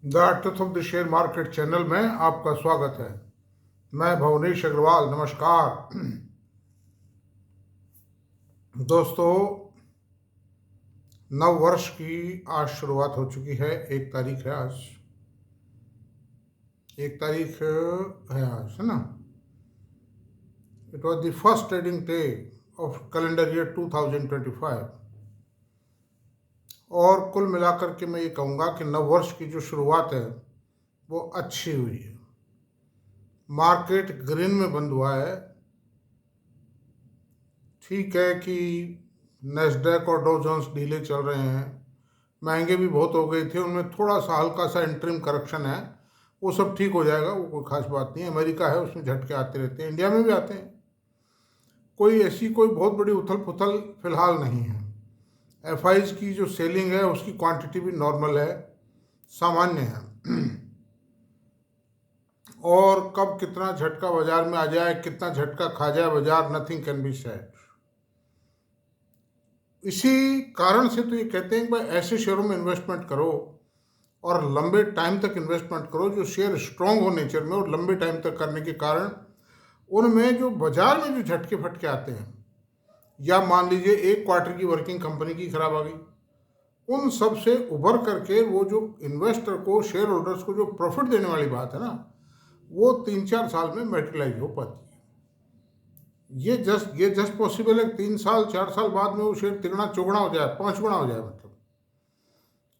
The truth of the share market channel में आपका स्वागत है। मैं भुवनेश अग्रवाल, नमस्कार। दोस्तों, नव वर्ष की आज शुरुआत हो चुकी है। 1 तारीख है आज। 1 तारीख है आज, है ना। It was the first trading day of calendar year 2025। और कुल मिलाकर के मैं ये कहूँगा कि नव वर्ष की जो शुरुआत है वो अच्छी हुई है। मार्केट ग्रीन में बंद हुआ है। ठीक है कि नेस्डैक और डॉ जोन्स ढीले चल रहे हैं, महंगे भी बहुत हो गए थे, उनमें थोड़ा सा हल्का सा इंटरिम करेक्शन है, वो सब ठीक हो जाएगा, वो कोई खास बात नहीं है। अमेरिका है, उसमें झटके आते रहते हैं, इंडिया में भी आते हैं। कोई बहुत बड़ी उथल पुथल फिलहाल नहीं है। एफआईज की जो सेलिंग है उसकी क्वांटिटी भी नॉर्मल है, सामान्य है। और कब कितना झटका बाजार में आ जाए, कितना झटका खा जाए बाजार, नथिंग कैन बी सेड। इसी कारण से तो ये कहते हैं कि भाई ऐसे शेयरों में इन्वेस्टमेंट करो और लंबे टाइम तक इन्वेस्टमेंट करो जो शेयर स्ट्रांग हो नेचर में, और लंबे टाइम तक करने के कारण उनमें जो बाजार में जो झटके फटके आते हैं, या मान लीजिए एक क्वार्टर की वर्किंग कंपनी की खराब आ गई, उन सब से उभर करके वो जो इन्वेस्टर को, शेयर होल्डर्स को जो प्रॉफिट देने वाली बात है ना, वो 3-4 साल में मेटेरियलाइज हो पाती है। ये जस्ट पॉसिबल है 3 साल 4 साल बाद में वो शेयर तिगुना चौगुना हो जाए, 5 गुना हो जाए। मतलब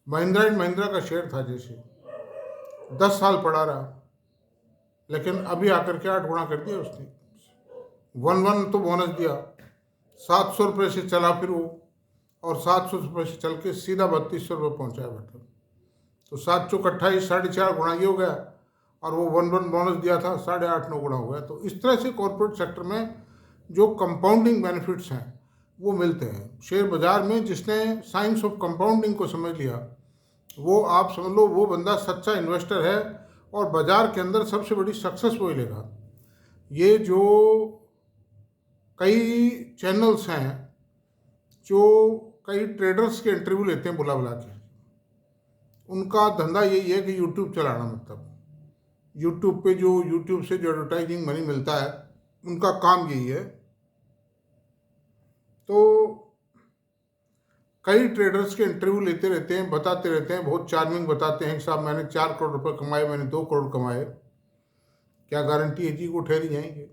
महिंद्रा एंड महिंद्रा का शेयर था, जैसे 10 साल पड़ा रहा, लेकिन अभी आकर के 8 गुना कर दिया उसने। 1 तो बोनस दिया, 700 रुपये से चला फिर वो, और 700 रुपये से चल के सीधा 3200 रुपये पहुँचा। मतलब तो 7 चौक 28, 4.5 गुना ये हो गया, और वो 1 बोनस दिया था, 8.5-9 गुना हो गया। तो इस तरह से कॉर्पोरेट सेक्टर में जो कंपाउंडिंग बेनिफिट्स हैं वो मिलते हैं। शेयर बाजार में जिसने साइंस ऑफ कंपाउंडिंग को समझ लिया, वो आप समझ लो वो बंदा सच्चा इन्वेस्टर है, और बाजार के अंदर सबसे बड़ी सक्सेस वो ही लेगा। ये जो कई चैनल्स हैं जो कई ट्रेडर्स के इंटरव्यू लेते हैं बुला बुला के, उनका धंधा यही है कि यूट्यूब चलाना। मतलब यूट्यूब पे जो यूट्यूब से जो एडवर्टाइजिंग मनी मिलता है, उनका काम यही है। तो कई ट्रेडर्स के इंटरव्यू लेते रहते हैं, बताते रहते हैं, बहुत चार्मिंग बताते हैं कि साहब मैंने 4 करोड़ रुपए कमाए, मैंने 2 करोड़ कमाए। क्या गारंटी है जी को ठहरी जाएंगे?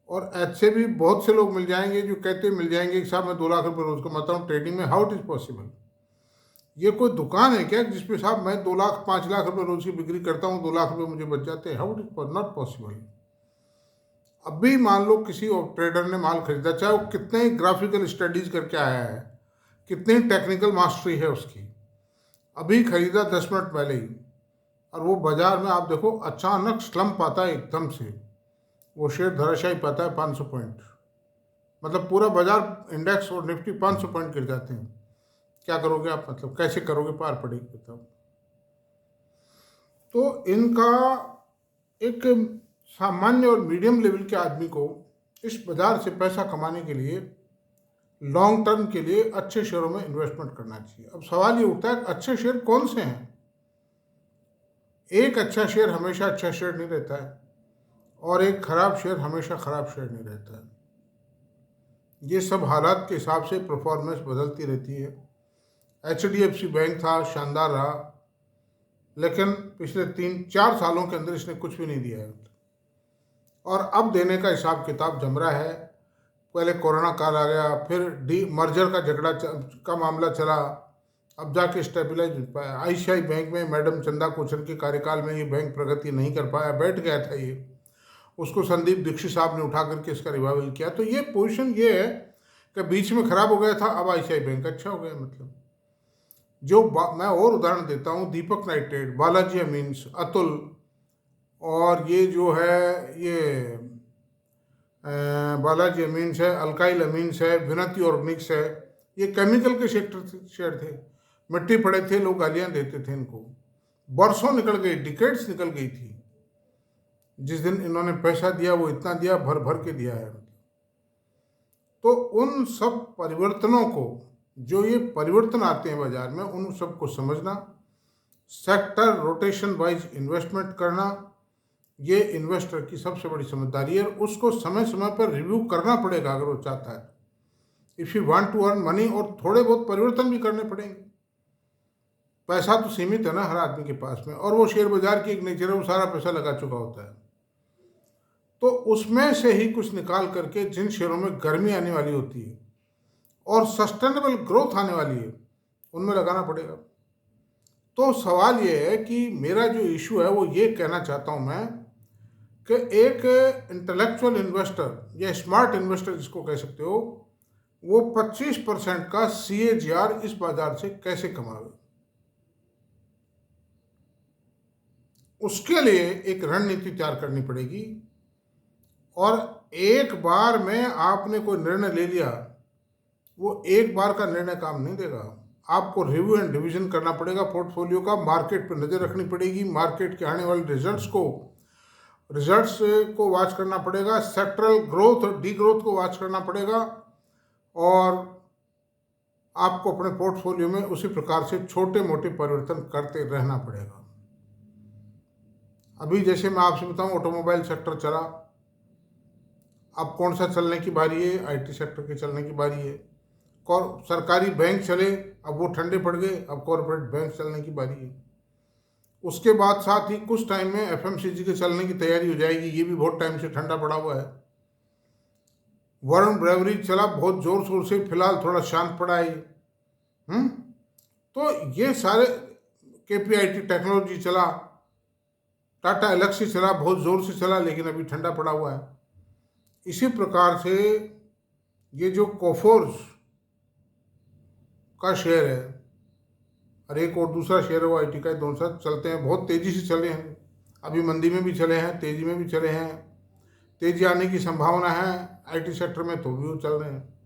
और ऐसे भी बहुत से लोग मिल जाएंगे जो कहते मिल जाएंगे कि साहब मैं 2 लाख रुपए रोज कमाता हूँ ट्रेडिंग में। How it is possible? ये कोई दुकान है क्या जिसपे साहब मैं 2 लाख 5 लाख रुपए रोज की बिक्री करता हूँ, 2 लाख रुपए मुझे बच जाते हैं? How it is not possible. अभी मान लो किसी ट्रेडर ने माल खरीदा, चाहे वो कितने ग्राफिकल स्टडीज करके आया है, कितनी टेक्निकल मास्टरी है उसकी, अभी खरीदा 10 मिनट पहले ही, और वो बाजार में आप देखो अचानक स्लम्प आता है एकदम से, वो शेयर धराशायी पाता है 500 पॉइंट। मतलब पूरा बाजार, इंडेक्स और निफ्टी 500 पॉइंट गिर जाते हैं। क्या करोगे आप? मतलब कैसे करोगे? पार पड़ेगी बताओ। तो इनका एक सामान्य और मीडियम लेवल के आदमी को इस बाजार से पैसा कमाने के लिए, लॉन्ग टर्म के लिए अच्छे शेयरों में इन्वेस्टमेंट करना चाहिए। अब सवाल ये उठता है अच्छे शेयर कौन से हैं? एक अच्छा शेयर हमेशा अच्छा शेयर नहीं रहता है, और एक खराब शेयर हमेशा खराब शेयर नहीं रहता है। ये सब हालात के हिसाब से परफॉर्मेंस बदलती रहती है। HDFC बैंक था, शानदार रहा, लेकिन पिछले 3-4 सालों के अंदर इसने कुछ भी नहीं दिया है, और अब देने का हिसाब किताब जम रहा है। पहले कोरोना काल आ गया, फिर मर्जर का झगड़ा का मामला चला, अब जाके स्टेबलाइज हो पाया। ICICI बैंक में मैडम चंदा कोचर के कार्यकाल में ये बैंक प्रगति नहीं कर पाया, बैठ गया था ये, उसको संदीप दीक्षित साहब ने उठा करके इसका रिवाइवल किया। तो ये पोजीशन ये है कि बीच में खराब हो गया था, अब ICICI बैंक अच्छा हो गया। मतलब जो मैं और उदाहरण देता हूँ, दीपक नाइट्रेट, बालाजी अमीन्स, अतुल, और ये जो है ये बालाजी अमीन्स है, अल्काइल अमीन्स है, विनती ऑर्गेनिक्स है, ये केमिकल के शेयर थे। मिट्टी पड़े थे, लोग गालियां देते थे इनको, बरसों निकल गई, डिकेड्स निकल गई थी। जिस दिन इन्होंने पैसा दिया वो इतना दिया, भर भर के दिया है। तो उन सब परिवर्तनों को, जो ये परिवर्तन आते हैं बाजार में, उन सबको समझना, सेक्टर रोटेशन वाइज इन्वेस्टमेंट करना, ये इन्वेस्टर की सबसे बड़ी समझदारी है। उसको समय समय पर रिव्यू करना पड़ेगा अगर वो चाहता है। If you want to earn money, और थोड़े बहुत परिवर्तन भी करने पड़ेंगे। पैसा तो सीमित है ना हर आदमी के पास में, और वो शेयर बाजार की एक नेचर है, वो सारा पैसा लगा चुका होता है। तो उसमें से ही कुछ निकाल करके जिन शेयरों में गर्मी आने वाली होती है और सस्टेनेबल ग्रोथ आने वाली है, उनमें लगाना पड़ेगा। तो सवाल ये है कि मेरा जो इशू है वो ये कहना चाहता हूँ मैं कि एक इंटेलेक्चुअल इन्वेस्टर या स्मार्ट इन्वेस्टर जिसको कह सकते हो, वो 25% का CAGR इस बाजार से कैसे कमावे। उसके लिए एक रणनीति तैयार करनी पड़ेगी, और एक बार में आपने कोई निर्णय ले लिया, वो एक बार का निर्णय काम नहीं देगा। आपको रिव्यू एंड डिवीजन करना पड़ेगा पोर्टफोलियो का, मार्केट पर नज़र रखनी पड़ेगी, मार्केट के आने वाले रिजल्ट्स को वॉच करना पड़ेगा, सेक्टरल ग्रोथ और डी ग्रोथ को वॉच करना पड़ेगा, और आपको अपने पोर्टफोलियो में उसी प्रकार से छोटे मोटे परिवर्तन करते रहना पड़ेगा। अभी जैसे मैं आपसे बताऊं, ऑटोमोबाइल सेक्टर चला, अब कौन सा चलने की बारी है? IT सेक्टर के चलने की बारी है। सरकारी बैंक चले, अब वो ठंडे पड़ गए, अब कॉरपोरेट बैंक चलने की बारी है। उसके बाद साथ ही कुछ टाइम में FMCG के चलने की तैयारी हो जाएगी, ये भी बहुत टाइम से ठंडा पड़ा हुआ है। वरुण ब्रेवरी चला बहुत जोर शोर से, फिलहाल थोड़ा शांत पड़ा है। तो ये सारे, KPIT टेक्नोलॉजी चला, टाटा एलेक्सी चला, बहुत जोर से चला, लेकिन अभी ठंडा पड़ा हुआ है। इसी प्रकार से ये जो कोफोर्स का शेयर है और एक और दूसरा शेयर है वो IT का है, दोनों साथ चलते हैं, बहुत तेज़ी से चले हैं। अभी मंदी में भी चले हैं, तेज़ी में भी चले हैं, तेज़ी आने की संभावना है IT सेक्टर में, तो भी वो चल रहे हैं।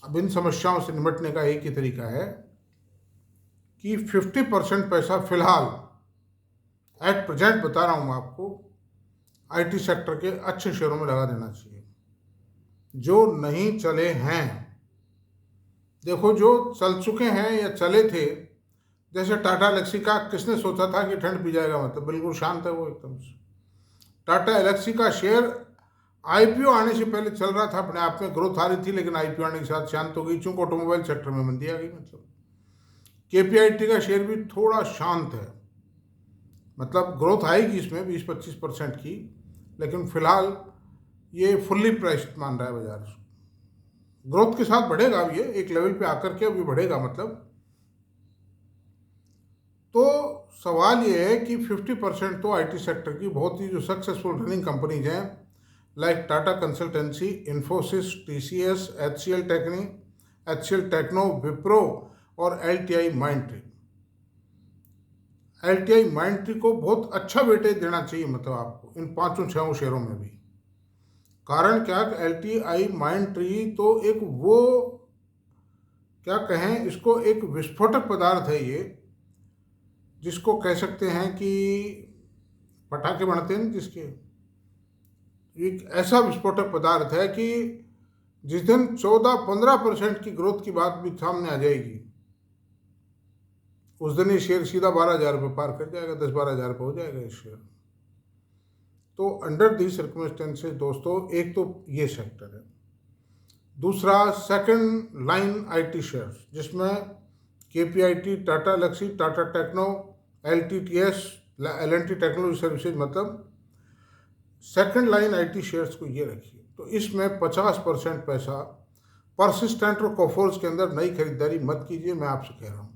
अब इन समस्याओं से निपटने का एक ही तरीका है कि 50% पैसा फिलहाल एट प्रेजेंट बता रहा हूँ मैं आपको, IT सेक्टर के अच्छे शेयरों में लगा देना चाहिए जो नहीं चले हैं। देखो, जो चल चुके हैं या चले थे, जैसे टाटा एलेक्सी का, किसने सोचा था कि ठंड पी जाएगा? मतलब बिल्कुल शांत है वो एकदम से। टाटा एलेक्सी का शेयर IPO आने से पहले चल रहा था, अपने आप में ग्रोथ आ रही थी, लेकिन IPO आने के साथ शांत हो गई, चूंकि ऑटोमोबाइल सेक्टर में मंदी आ गई। मतलब KPIT का शेयर भी थोड़ा शांत है, मतलब ग्रोथ आएगी इसमें 20-25% की, लेकिन फिलहाल ये फुल्ली प्राइस्ड मान रहा है बाजार। ग्रोथ के साथ बढ़ेगा, अब ये एक लेवल पे आकर के अभी बढ़ेगा मतलब। तो सवाल ये है कि 50% तो IT सेक्टर की बहुत ही जो सक्सेसफुल रनिंग कंपनीज हैं, like Tata Consultancy, Infosys, TCS, HCL Techno, Wipro और LTI माइंडट्री को बहुत अच्छा वेटेज देना चाहिए, मतलब आपको इन 5-6 शेयरों में भी। कारण क्या? LTI माइंडट्री तो एक वो, क्या कहें इसको, एक विस्फोटक पदार्थ है ये, जिसको कह सकते हैं कि पटाखे बनते हैं जिसके, एक ऐसा विस्फोटक पदार्थ है कि जिस दिन 14-15% की ग्रोथ की बात भी सामने आ जाएगी, उस दिन ये शेयर सीधा 12,000 रुपये पार कर जाएगा, 10-12 हज़ार रुपये हो जाएगा ये शेयर। तो अंडर दी सर्कमस्टेंसेस दोस्तों, एक तो ये सेक्टर है। दूसरा, सेकंड लाइन IT शेयर्स, जिसमें KPIT, Tata Elxsi, Tata Techno, LTTS, L&T technology services, मतलब सेकंड लाइन IT शेयर्स को ये रखिए। तो इसमें 50% पैसा परसिस्टेंट और कोफोर्स के अंदर नई खरीदारी मत कीजिए, मैं आपसे कह रहा हूँ।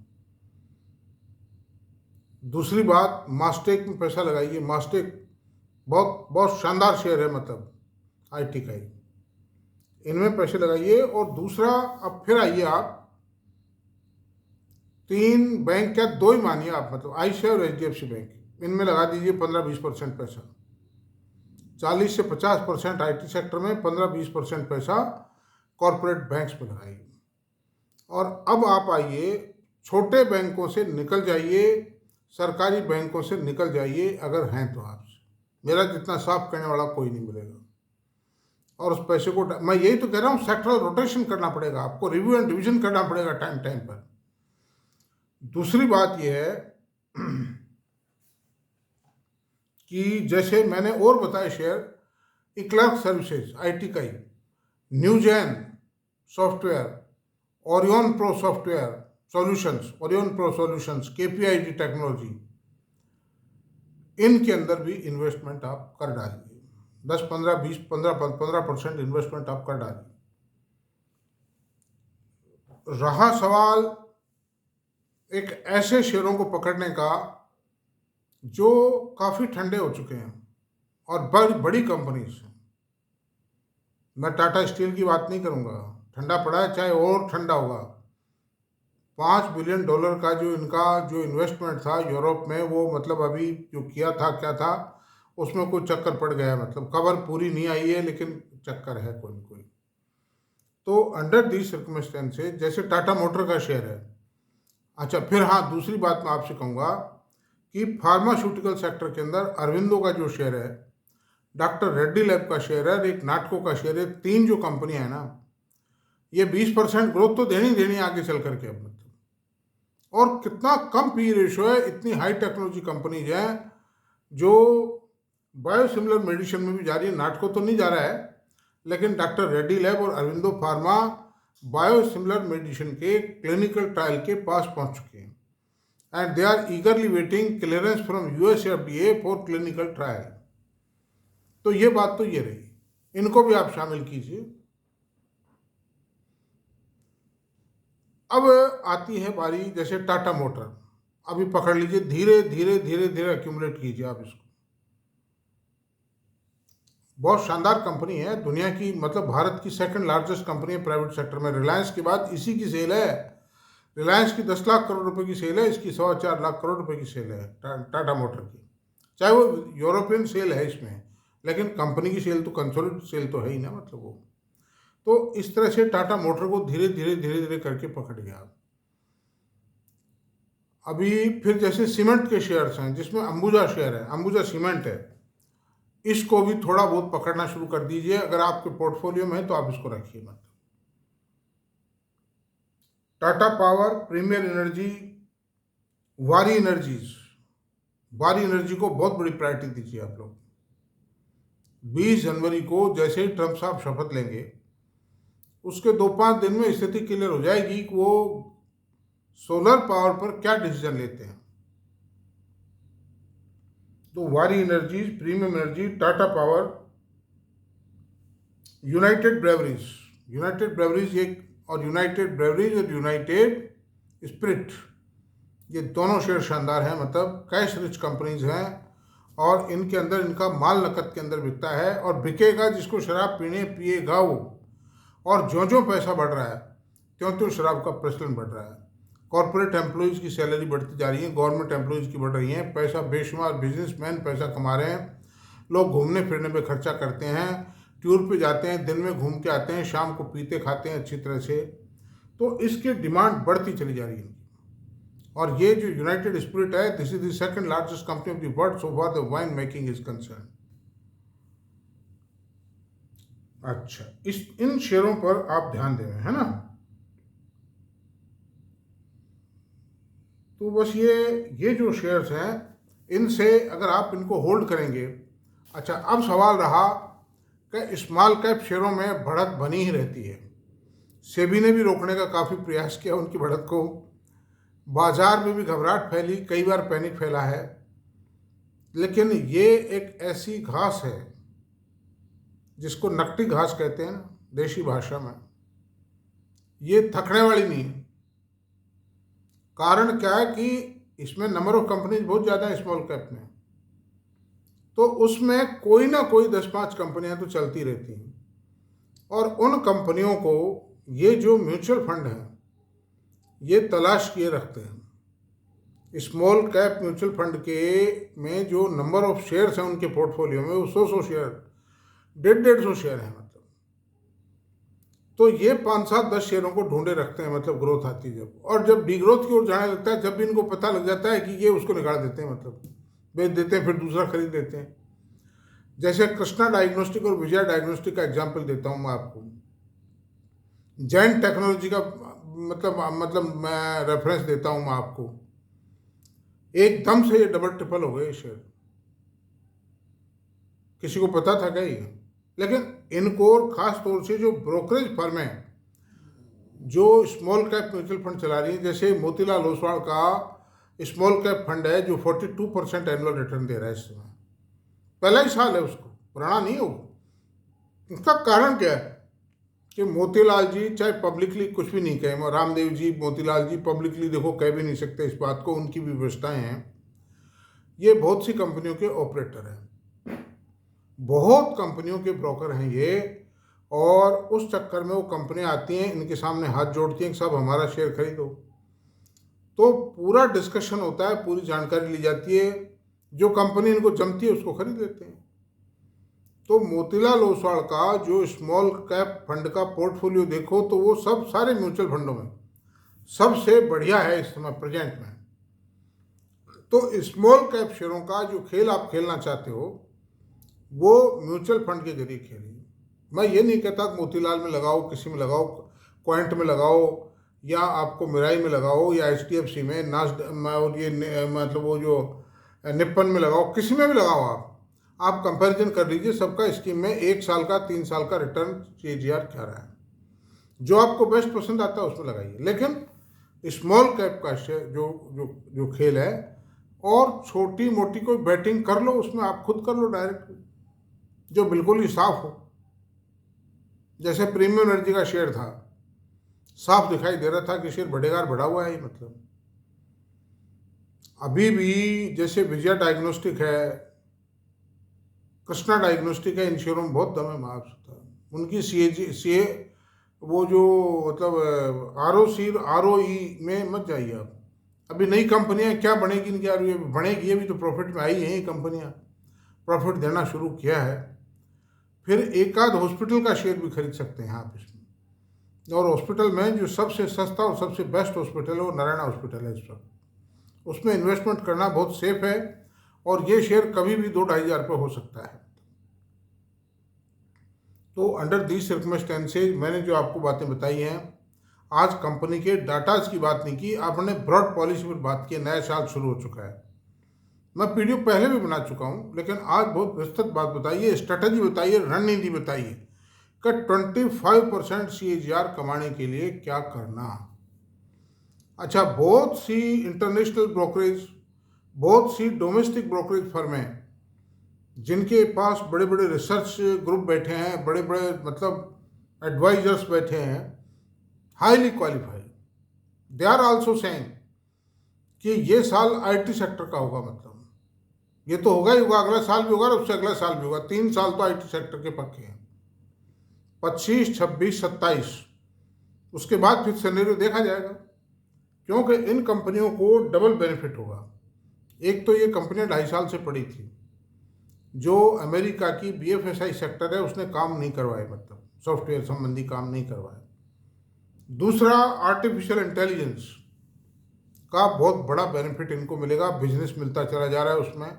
दूसरी बात, मास्टेक में पैसा लगाइए। मास्टेक बहुत बहुत शानदार शेयर है, मतलब IT का ही, इनमें पैसे लगाइए। और दूसरा, अब फिर आइए आप 3 बैंक, क्या 2 ही मानिए आप, मतलब ICICI और HDFC बैंक, इनमें लगा दीजिए 15-20% पैसा। 40 से 50% IT सेक्टर में, 15-20% पैसा कॉरपोरेट बैंक्स में लगाइए। और अब आप आइए, छोटे बैंकों से निकल जाइए, सरकारी बैंकों से निकल जाइए, अगर हैं तो आपसे मेरा जितना साफ करने वाला कोई नहीं मिलेगा। और उस पैसे को, मैं यही तो कह रहा हूँ, सेक्टरल रोटेशन करना पड़ेगा आपको, रिव्यू एंड डिवीजन करना पड़ेगा टाइम टाइम पर। दूसरी बात यह है कि जैसे मैंने और बताए शेयर, इक्लर्क सर्विसेज आईटी का ही, Newgen software, Orion pro software solutions, Orion pro solutions, KPIT technology, इनके अंदर भी इन्वेस्टमेंट आप कर डालिए। 10 15 20 15% इन्वेस्टमेंट आप कर डालिए। रहा सवाल एक ऐसे शेयरों को पकड़ने का जो काफ़ी ठंडे हो चुके हैं और बड़ी बड़ी कंपनीज हैं। मैं टाटा स्टील की बात नहीं करूंगा, ठंडा पड़ा है, चाहे और ठंडा होगा। $5 बिलियन का जो इनका जो इन्वेस्टमेंट था यूरोप में, वो मतलब अभी जो किया था क्या था, उसमें कोई चक्कर पड़ गया है। मतलब खबर पूरी नहीं आई है लेकिन चक्कर है कोई न कोई। तो अंडर दी सर्कमस्टेंसेज जैसे टाटा मोटर का शेयर है। अच्छा, फिर हाँ, दूसरी बात मैं आपसे कहूँगा कि फार्मास्यूटिकल सेक्टर के अंदर अरविंदो का जो शेयर है, डॉक्टर रेड्डी लैब का शेयर है, एक नाटको का शेयर है, 3 जो कंपनियां हैं ना, ये 20% ग्रोथ तो देनी देनी आगे चल करके अब। मतलब और कितना कम पी रेशो है, इतनी हाई टेक्नोलॉजी कंपनीज हैं जो बायोसिमिलर मेडिसिन में भी जा रही है। नाटको तो नहीं जा रहा है, लेकिन डॉक्टर रेड्डी लैब और अरविंदो फार्मा बायोसिमिलर मेडिसिन के क्लिनिकल ट्रायल के पास पहुंच चुके हैं and they are eagerly waiting clearance from US FDA for clinical trial. तो ये बात तो ये रही, इनको भी आप शामिल कीजिए। अब आती है बारी जैसे टाटा मोटर, अभी पकड़ लीजिए, धीरे धीरे धीरे धीरे एक्यूमुलेट कीजिए आप इसको। बहुत शानदार कंपनी है, दुनिया की मतलब भारत की सेकंड लार्जेस्ट कंपनी है प्राइवेट सेक्टर में। रिलायंस के बाद इसी की सेल है। रिलायंस की 10 लाख करोड़ रुपए की सेल है, इसकी 4.25 लाख करोड़ रुपए की सेल है टाटा मोटर की। चाहे वो यूरोपियन सेल है इसमें, लेकिन कंपनी की सेल तो कंसोलिडेटेड सेल तो है ही ना, मतलब वो। तो इस तरह से टाटा मोटर को धीरे धीरे धीरे धीरे करके पकड़ गया। अभी फिर जैसे सीमेंट के शेयर्स हैं, जिसमें अंबुजा शेयर है, अंबुजा सीमेंट है, इसको भी थोड़ा बहुत पकड़ना शुरू कर दीजिए। अगर आपके पोर्टफोलियो में है तो आप इसको रखिए मत। टाटा पावर, प्रीमियर एनर्जी, वारी एनर्जीज, वारी एनर्जी को बहुत बड़ी प्रायोरिटी दीजिए आप लोग। 20 जनवरी को जैसे ही ट्रंप साहब शपथ लेंगे, उसके 2-5 दिन में स्थिति क्लियर हो जाएगी कि वो सोलर पावर पर क्या डिसीजन लेते हैं। तो वारी energies, premium energy, Tata power, United breweries, United breweries एक, और यूनाइटेड ब्रेवरीज और यूनाइटेड स्पिरिट, ये दोनों शेयर शानदार हैं। मतलब कैश रिच कंपनीज हैं और इनके अंदर इनका माल नकद के अंदर बिकता है और बिकेगा। जिसको शराब पीने पिएगा वो। और ज्यों ज्यों पैसा बढ़ रहा है त्यों त्यों शराब का प्रचलन बढ़ रहा है। कॉरपोरेट एम्प्लॉयज़ की सैलरी बढ़ती जा रही है, गवर्नमेंट एम्प्लॉयज़ की बढ़ रही है, पैसा बेशुमार बिजनेसमैन पैसा कमा रहे हैं, लोग घूमने फिरने में खर्चा करते हैं, टूर पे जाते हैं, दिन में घूम के आते हैं, शाम को पीते खाते हैं अच्छी तरह से। तो इसकी डिमांड बढ़ती चली जा रही है। और ये जो यूनाइटेड स्पिरिट है, this is the second largest company of the world so far the wine making is concern. अच्छा, इस इन शेयरों पर आप ध्यान दें, है ना। तो बस ये जो शेयर्स हैं, इनसे अगर आप इनको होल्ड करेंगे। अच्छा, अब सवाल रहा कि स्मॉल कैप शेयरों में बढ़त बनी ही रहती है। सेबी ने भी रोकने का काफ़ी प्रयास किया उनकी बढ़त को, बाजार में भी घबराहट फैली, कई बार पैनिक फैला है। लेकिन ये एक ऐसी घास है जिसको नकटी घास कहते हैं देशी भाषा में, ये थकने वाली नहीं है। कारण क्या है कि इसमें नंबर ऑफ कंपनीज बहुत ज़्यादा है स्मॉल कैप में, तो उसमें कोई ना कोई 10-5 कंपनियां तो चलती रहती हैं। और उन कंपनियों को ये जो म्यूचुअल फंड हैं ये तलाश किए रखते हैं। स्मॉल कैप म्यूचुअल फंड के में जो नंबर ऑफ शेयर्स हैं उनके पोर्टफोलियो में, वो 100 शेयर, 150-150 शेयर हैं मतलब। तो ये 5-7-10 शेयरों को ढूंढे रखते हैं, मतलब ग्रोथ आती है जब, और जब डिग्रोथ की ओर जाने लगता है, जब भी इनको पता लग जाता है कि ये, उसको निकाल देते हैं, मतलब बेच देते हैं, फिर दूसरा खरीद लेते हैं। जैसे कृष्णा डायग्नोस्टिक और विजय डायग्नोस्टिक का एग्जाम्पल देता हूँ मैं आपको। जैन टेक्नोलॉजी का मतलब मैं रेफरेंस देता हूँ मैं आपको, एकदम से ये डबल ट्रिपल हो गए शेयर। किसी को पता था क्या ये? लेकिन इनको और खास तौर से जो ब्रोकरेज फर्म है जो स्मॉल कैप म्यूचुअल फंड चला रही है, जैसे मोतीलाल ओसवाल का स्मॉल कैप फंड है जो 42% एनुअल रिटर्न दे रहा है इस समय, पहला ही साल है उसको, पुराना नहीं हो। इसका कारण क्या है कि मोतीलाल जी चाहे पब्लिकली कुछ भी नहीं कहे, रामदेव जी मोतीलाल जी पब्लिकली देखो कह भी नहीं सकते इस बात को, उनकी भी व्यवस्थाएं हैं। ये बहुत सी कंपनियों के ऑपरेटर हैं, बहुत कंपनियों के ब्रोकर हैं ये, और उस चक्कर में वो कंपनियां आती हैं, इनके सामने हाथ जोड़ती हैं कि साहब हमारा शेयर खरीदो, तो पूरा डिस्कशन होता है, पूरी जानकारी ली जाती है, जो कंपनी इनको जमती है उसको खरीद लेते हैं। तो मोतीलाल ओसवाल का जो स्मॉल कैप फंड का पोर्टफोलियो देखो तो वो सब सारे म्यूचुअल फंडों में सबसे बढ़िया है इस समय प्रेजेंट में। तो स्मॉल कैप शेयरों का जो खेल आप खेलना चाहते हो वो म्यूचुअल फंड के जरिए खेलिए। मैं ये नहीं कहता कि मोतीलाल में लगाओ, किसी में लगाओ, क्वांट में लगाओ, या आपको मिराई में लगाओ, या HDFC में और ये मतलब वो जो निप्पन में लगाओ, किसी में भी लगाओ। आप कंपैरिजन कर लीजिए सबका स्कीम में 1 साल का 3 साल का रिटर्न CAGR क्या रहा है, जो आपको बेस्ट पसंद आता है उसमें लगाइए। लेकिन स्मॉल कैप का शेयर जो जो जो खेल है, और छोटी मोटी कोई बैटिंग कर लो उसमें, आप खुद कर लो डायरेक्ट, जो बिल्कुल ही साफ हो। जैसे प्रीमियम एनर्जी का शेयर था, साफ दिखाई दे रहा था कि शेयर बढ़ेगा, बढ़ा हुआ है। मतलब अभी भी जैसे विजय डायग्नोस्टिक है, कृष्णा डायग्नोस्टिक है, इन शेयरों में बहुत दम है माफ होता है। उनकी CA वो जो मतलब ROE में मत जाइए आप। अभी नई कंपनियां क्या बनेगी इनकी, यार ये बनेगी, ये भी तो प्रॉफिट में आई हैं, ये कंपनियां प्रॉफिट देना शुरू किया है। फिर एक आध हॉस्पिटल का शेयर भी खरीद सकते हैं आप इसमें, और हॉस्पिटल में जो सबसे सस्ता और सबसे बेस्ट हॉस्पिटल है वो नारायणा हॉस्पिटल है इस वक्त, उसमें इन्वेस्टमेंट करना बहुत सेफ है, और ये शेयर कभी भी 2-2.5 हज़ार रुपये हो सकता है। तो अंडर दीज सर्कमस्टेंसेज मैंने जो आपको बातें बताई हैं, आज कंपनी के डाटाज की बात नहीं की, आपने ब्रॉड पॉलिसी पर बात की। नया साल शुरू हो चुका है, मैं वीडियो पहले भी बना चुका हूँ, लेकिन आज बहुत विस्तृत बात बताइए, स्ट्रेटजी बताइए, रणनीति बताइए कि 25% CAGR कमाने के लिए क्या करना। अच्छा, बहुत सी इंटरनेशनल ब्रोकरेज, बहुत सी डोमेस्टिक ब्रोकरेज फर्में जिनके पास बड़े बड़े रिसर्च ग्रुप बैठे हैं, बड़े बड़े मतलब एडवाइजर्स बैठे हैं, highly qualified, they are also saying कि ये साल IT सेक्टर का होगा। मतलब ये तो होगा ही होगा, अगला साल भी होगा और उससे अगला साल भी होगा। 3 साल तो IT सेक्टर के पक्के हैं, 25, 26, 27, उसके बाद फिर सिनेरियो देखा जाएगा, क्योंकि इन कंपनियों को डबल बेनिफिट होगा। एक तो ये कंपनियां 2.5 साल से पड़ी थी, जो अमेरिका की BFSI सेक्टर है उसने काम नहीं करवाए, मतलब सॉफ्टवेयर संबंधी काम नहीं करवाए। दूसरा, आर्टिफिशियल इंटेलिजेंस का बहुत बड़ा बेनिफिट इनको मिलेगा, बिजनेस मिलता चला जा रहा है उसमें।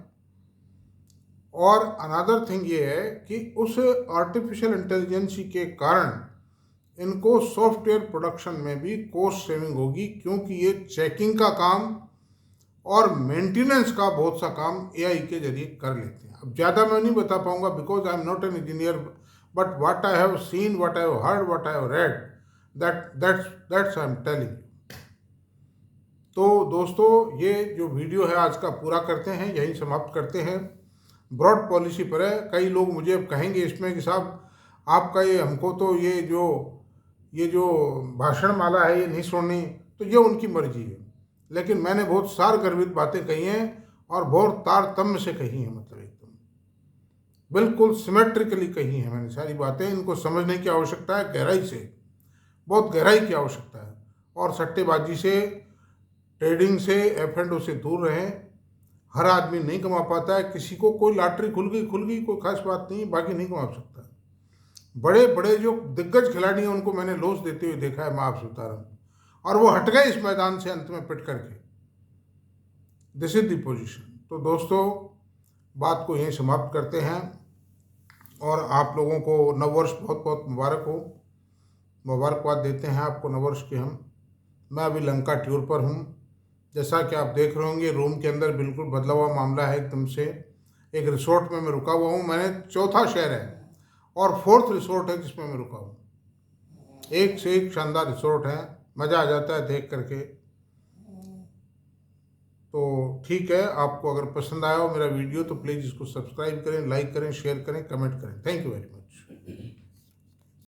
और अनदर थिंग ये है कि उस आर्टिफिशियल इंटेलिजेंस के कारण इनको सॉफ्टवेयर प्रोडक्शन में भी कॉस्ट सेविंग होगी, क्योंकि ये चेकिंग का काम और मेंटेनेंस का बहुत सा काम AI के जरिए कर लेते हैं। अब ज़्यादा मैं नहीं बता पाऊंगा because I am not an engineer, but what I have seen, what I have heard, what I have read, that's I am telling. तो दोस्तों, ये जो वीडियो है आज का पूरा करते हैं, यहीं समाप्त करते हैं। ब्रॉड पॉलिसी पर है। कई लोग मुझे अब कहेंगे इसमें कि साहब आपका ये, हमको तो ये जो भाषण माला है ये नहीं सुननी, तो ये उनकी मर्जी है, लेकिन मैंने बहुत सारगर्भित बातें कही हैं और बहुत तारतम्य से कही हैं, मतलब एकदम बिल्कुल सिमेट्रिकली कही हैं मैंने सारी बातें। इनको समझने की आवश्यकता है गहराई से, बहुत गहराई की आवश्यकता है, और सट्टेबाजी से, ट्रेडिंग से, F&O से दूर रहें। हर आदमी नहीं कमा पाता है, किसी को कोई लॉटरी खुल गई कोई खास बात नहीं, बाकी नहीं कमा सकता। बड़े बड़े जो दिग्गज खिलाड़ी हैं उनको मैंने लॉस देते हुए देखा है, मैं आपसे बता रहा हूँ, और वो हट गए इस मैदान से अंत में पिट करके। This is the position. तो दोस्तों, बात को यहीं समाप्त करते हैं, और आप लोगों को नववर्ष बहुत बहुत मुबारक हो, मुबारकबाद देते हैं आपको नववर्ष की हम। मैं अभी लंका टूर पर हूँ। जैसा कि आप देख रहे होंगे, रूम के अंदर बिल्कुल बदला हुआ मामला है एकदम से। एक रिसोर्ट में मैं रुका हुआ हूँ। मैंने चौथा शहर है और फोर्थ रिसोर्ट है जिसमें मैं रुका हूँ। एक से एक शानदार रिसोर्ट है, मज़ा आ जाता है देख करके। तो ठीक है, आपको अगर पसंद आया हो मेरा वीडियो तो प्लीज़ इसको सब्सक्राइब करें, लाइक करें, शेयर करें, कमेंट करें। Thank you very much.